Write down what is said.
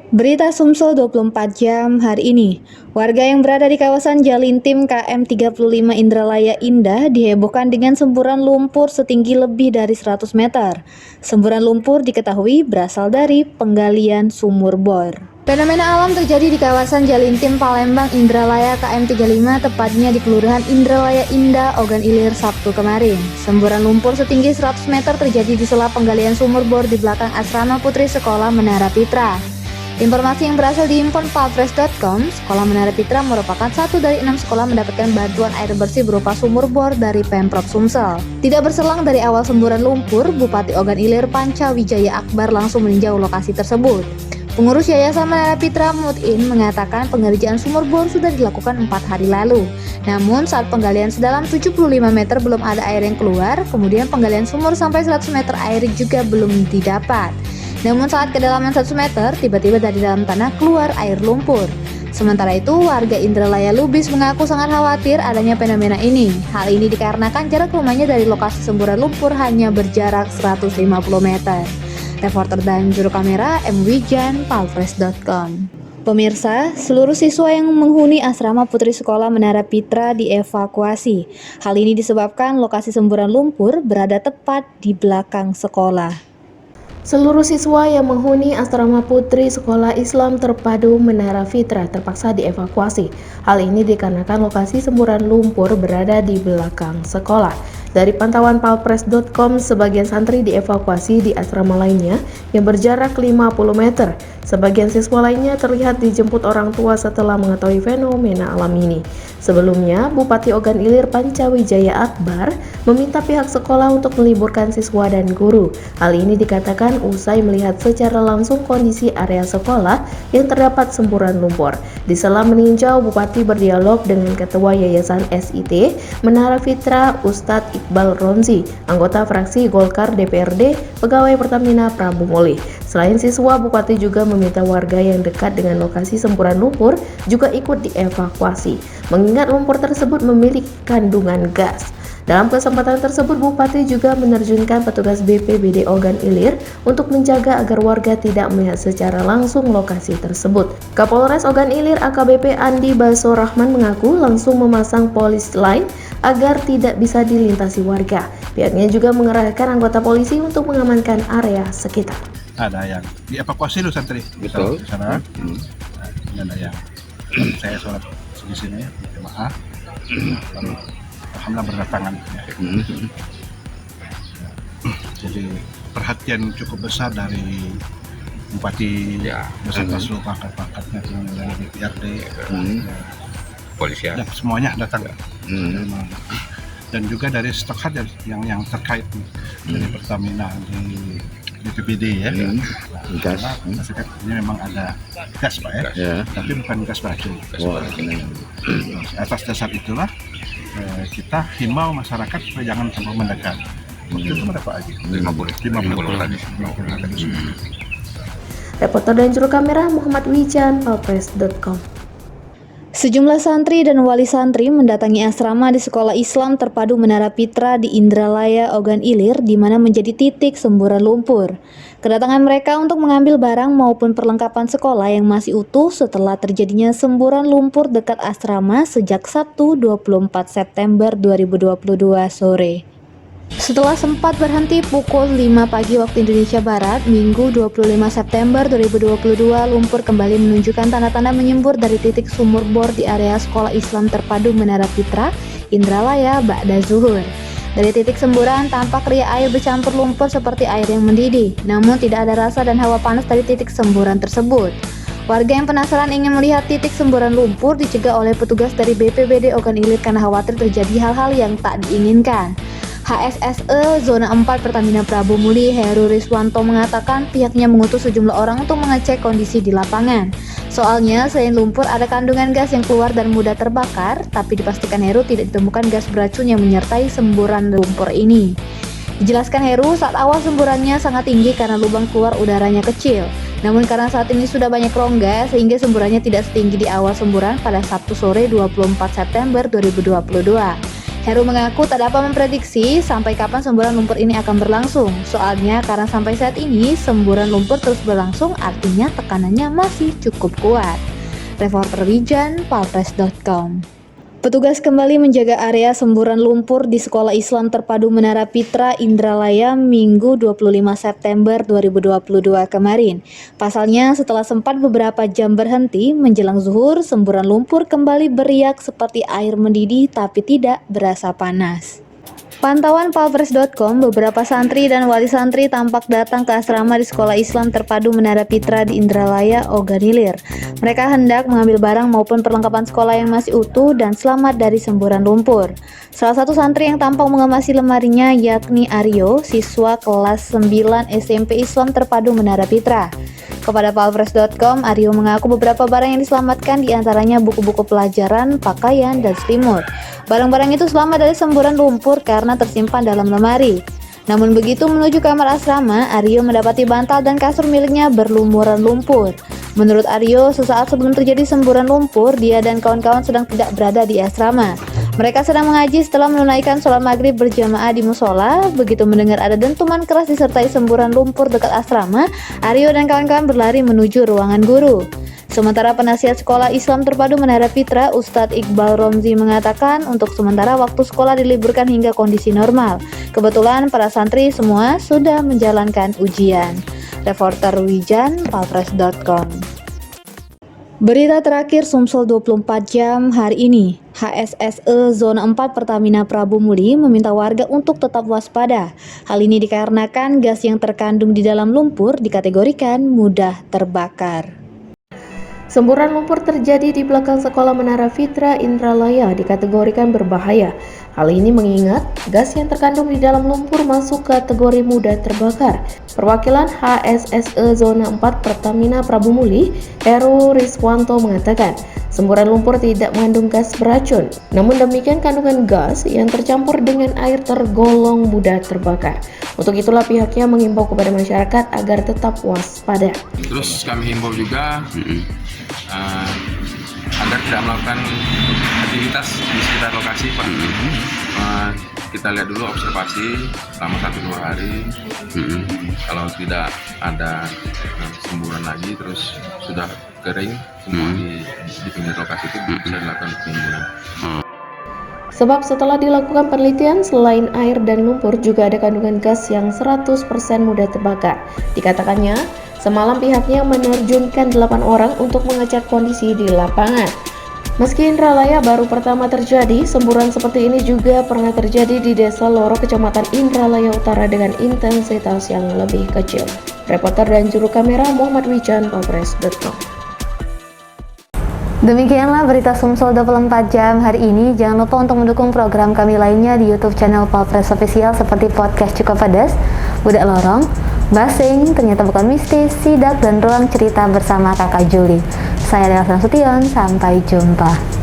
Berita Sumsel 24 jam hari ini. Warga yang berada di kawasan Jalintim KM 35 Indralaya Indah dihebohkan dengan semburan lumpur setinggi lebih dari 100 meter. Semburan lumpur diketahui berasal dari penggalian sumur bor. Fenomena alam terjadi di kawasan Jalintim, Palembang, Indralaya KM 35, tepatnya di Kelurahan Indralaya Indah, Ogan Ilir, Sabtu kemarin. Semburan lumpur setinggi 100 meter terjadi di sela penggalian sumur bor di belakang asrama putri sekolah Menara Pitra. Informasi yang berasal di info.palfresh.com, Sekolah Menara Pitra merupakan satu dari 6 sekolah mendapatkan bantuan air bersih berupa sumur bor dari Pemprov Sumsel. Tidak berselang dari awal semburan lumpur, Bupati Ogan Ilir Panca Wijaya Akbar langsung meninjau lokasi tersebut. Pengurus Yayasan Menara Pitra Mut'in mengatakan pengerjaan sumur bor sudah dilakukan 4 hari lalu. Namun saat penggalian sedalam 75 meter belum ada air yang keluar, kemudian penggalian sumur sampai 100 meter air juga belum didapat. Namun saat kedalaman 100 meter, tiba-tiba dari dalam tanah keluar air lumpur. Sementara itu, warga Indralaya Lubis mengaku sangat khawatir adanya fenomena ini. Hal ini dikarenakan jarak rumahnya dari lokasi semburan lumpur hanya berjarak 150 meter. Reporter dan juru kamera M. Wijan, palfresh.com. Pemirsa, seluruh siswa yang menghuni asrama putri sekolah Menara Pitra dievakuasi. Hal ini disebabkan lokasi semburan lumpur berada tepat di belakang sekolah. Seluruh siswa yang menghuni asrama putri sekolah Islam terpadu Menara Pitra terpaksa dievakuasi. Hal ini dikarenakan lokasi semburan lumpur berada di belakang sekolah. Dari pantauan palfresh.com, sebagian santri dievakuasi di asrama lainnya yang berjarak 50 meter. Sebagian siswa lainnya terlihat dijemput orang tua setelah mengetahui fenomena alam ini. Sebelumnya, Bupati Ogan Ilir Panca Wijaya Akbar meminta pihak sekolah untuk meliburkan siswa dan guru. Hal ini dikatakan usai melihat secara langsung kondisi area sekolah yang terdapat semburan lumpur. Di sela meninjau, Bupati berdialog dengan Ketua Yayasan SIT Menara Pitra Ustadz Iqbal Ronzi, anggota fraksi Golkar DPRD, pegawai Pertamina Prabu Mulih. Selain siswa, Bupati juga meminta warga yang dekat dengan lokasi semburan lumpur juga ikut dievakuasi, mengingat lumpur tersebut memiliki kandungan gas. Dalam kesempatan tersebut, Bupati juga menerjunkan petugas BPBD Ogan Ilir untuk menjaga agar warga tidak melihat secara langsung lokasi tersebut. Kapolres Ogan Ilir AKBP Andi Baso Rahman mengaku langsung memasang polis line agar tidak bisa dilintasi warga. Pihaknya juga mengerahkan anggota polisi untuk mengamankan area sekitar. Ada yang dievakuasi loh santri, betul, di sana. Dan ada yang saya sholat di sini, jemaah. Alhamdulillah berdatangan. Ya. Jadi perhatian cukup besar dari Bupati, beserta seluruh pangkat-pangkatnya dari DPRD, polisian, semuanya datang. Dan juga dari stok hadir yang terkait dari Pertamina di BPBD ya. Gas. Ini memang ada gas Pak ya, tapi bukan gas beracun. Atas dasar itulah kita himbau masyarakat supaya jangan terlalu mendekat. Waktu itu berapa aja? 50 tadi. Reporter dan juru kamera Muhammad Wijan, palfresh.com. Sejumlah santri dan wali santri mendatangi asrama di Sekolah Islam Terpadu Menara Pitra di Indralaya, Ogan Ilir, di mana menjadi titik semburan lumpur. Kedatangan mereka untuk mengambil barang maupun perlengkapan sekolah yang masih utuh setelah terjadinya semburan lumpur dekat asrama sejak Sabtu 24 September 2022 sore. Setelah sempat berhenti pukul 5 pagi waktu Indonesia Barat, Minggu 25 September 2022, lumpur kembali menunjukkan tanda-tanda menyembur dari titik sumur bor di area Sekolah Islam Terpadu Menara Pitra, Indralaya, ba'da zuhur. Dari titik semburan, tampak ria air bercampur lumpur seperti air yang mendidih, namun tidak ada rasa dan hawa panas dari titik semburan tersebut. Warga yang penasaran ingin melihat titik semburan lumpur dicegah oleh petugas dari BPBD Ogan Ilir karena khawatir terjadi hal-hal yang tak diinginkan. HSSE Zona 4 Pertamina Prabu Mulih Heru Riswanto mengatakan pihaknya mengutus sejumlah orang untuk mengecek kondisi di lapangan. Soalnya selain lumpur ada kandungan gas yang keluar dan mudah terbakar, tapi dipastikan Heru tidak ditemukan gas beracun yang menyertai semburan lumpur ini. Dijelaskan Heru, saat awal semburannya sangat tinggi karena lubang keluar udaranya kecil. Namun karena saat ini sudah banyak rongga sehingga semburannya tidak setinggi di awal semburan pada Sabtu sore 24 September 2022. Heru mengaku tak dapat memprediksi sampai kapan semburan lumpur ini akan berlangsung. Soalnya karena sampai saat ini semburan lumpur terus berlangsung, artinya tekanannya masih cukup kuat. Reporter Wijan, Palpres.com. Petugas kembali menjaga area semburan lumpur di Sekolah Islam Terpadu Menara Pitra Indralaya Minggu 25 September 2022 kemarin. Pasalnya setelah sempat beberapa jam berhenti menjelang zuhur, semburan lumpur kembali beriak seperti air mendidih tapi tidak berasa panas. Pantauan Palpres.com, beberapa santri dan wali santri tampak datang ke asrama di Sekolah Islam Terpadu Menara Pitra di Indralaya Oganilir. Mereka hendak mengambil barang maupun perlengkapan sekolah yang masih utuh dan selamat dari semburan lumpur. Salah satu santri yang tampak mengemasi lemarinya yakni Aryo, siswa kelas 9 SMP Islam Terpadu Menara Pitra. Kepada Palpres.com, Aryo mengaku beberapa barang yang diselamatkan diantaranya buku-buku pelajaran, pakaian, dan selimut. Barang-barang itu selamat dari semburan lumpur karena tersimpan dalam lemari. Namun begitu menuju kamar asrama, Aryo mendapati bantal dan kasur miliknya berlumuran lumpur. Menurut Aryo, sesaat sebelum terjadi semburan lumpur, dia dan kawan-kawan sedang tidak berada di asrama. Mereka sedang mengaji setelah menunaikan sholat maghrib berjamaah di musola. Begitu mendengar ada dentuman keras disertai semburan lumpur dekat asrama, Aryo dan kawan-kawan berlari menuju ruangan guru. Sementara penasihat Sekolah Islam Terpadu Menara Pitra, Ustadz Iqbal Romzi mengatakan untuk sementara waktu sekolah diliburkan hingga kondisi normal. Kebetulan para santri semua sudah menjalankan ujian. Reporter Wijan, Palpres.com. Berita terakhir Sumsel 24 jam hari ini. HSSE Zona 4 Pertamina Prabu Muli meminta warga untuk tetap waspada. Hal ini dikarenakan gas yang terkandung di dalam lumpur dikategorikan mudah terbakar. Semburan lumpur terjadi di belakang Sekolah Menara Pitra Indralaya dikategorikan berbahaya. Hal ini mengingat gas yang terkandung di dalam lumpur masuk kategori mudah terbakar. Perwakilan HSSE Zona 4 Pertamina Prabu Muli, Heru Riswanto mengatakan, semburan lumpur tidak mengandung gas beracun. Namun demikian kandungan gas yang tercampur dengan air tergolong mudah terbakar. Untuk itulah pihaknya mengimbau kepada masyarakat agar tetap waspada. Terus kami himbau juga agar tidak melakukan aktivitas di sekitar lokasi, Pak. Kita lihat dulu observasi selama 1-2 hari. Kalau tidak ada semburan lagi, terus sudah kering semua di pinggir lokasi itu bisa dilakukan penimbunan. Sebab setelah dilakukan penelitian, selain air dan lumpur juga ada kandungan gas yang 100% mudah terbakar. Dikatakannya, semalam pihaknya menerjunkan 8 orang untuk mengecek kondisi di lapangan. Meski Indralaya baru pertama terjadi, semburan seperti ini juga pernah terjadi di Desa Loro, Kecamatan Indralaya Utara dengan intensitas yang lebih kecil. Reporter dan juru kamera Muhammad Wijan, Palpres.com. Demikianlah berita Sumsel 24 jam hari ini. Jangan lupa untuk mendukung program kami lainnya di YouTube channel Palpres Official seperti podcast Cukup Pedas, Budak Lorong, Basing, Ternyata Bukan Mistis, Sidak, dan Ruang Cerita bersama Kakak Juli. Saya Delsa Nasution, sampai jumpa.